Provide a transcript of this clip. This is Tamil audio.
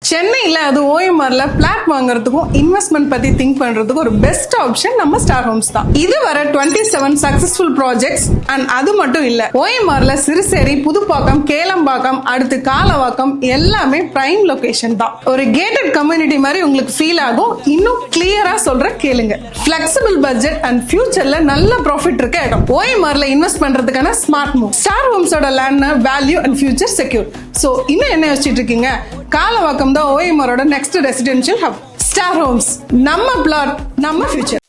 சென்னையில் அது ஓஎம்ஆர்ல பிளாட் வாங்குறதுக்கும் இன்வெஸ்ட்மெண்ட் பத்தி திங்க் பண்றதுக்கும் ஒரு பெஸ்ட் ஆப்ஷன் நம்ம ஸ்டார் ஹோம்ஸ் தான். இது வர 27 சக்சஸ்ஃபுல் ப்ராஜெக்ட்ஸ் அண்ட் அது மட்டும் இல்ல, ஓஎம்ஆர்ல சிறுசேரி, புதுப்பாக்கம், கேளம்பாக்கம், அடுத்து காலவாக்கம் எல்லாமே பிரைம் லொகேஷன் தான். ஒரு கேட்டட் கம்யூனிட்டி மாதிரி உங்களுக்கு ஃபீல் ஆகும். இன்னும் கிளியரா சொல்ற கேளுங்க. பிளெக்சிபிள் பட்ஜெட் அண்ட் ஃபியூச்சர்ல நல்ல ப்ராஃபிட் இருக்க இடம். ஓஎம்ஆர்ல இன்வெஸ்ட் பண்றதுக்கான ஸ்மார்ட் மூவ். ஸ்டார் ஹோம்ஸோட land value and future secure. So இன்னும் என்ன யோசிச்சுட்டு இருக்கீங்க? காலவாக்கம் தான் ஓஎம்ஆரோட next residential hub. Star homes, நம்ம பிளாட், நம்ம ஃபியூச்சர்.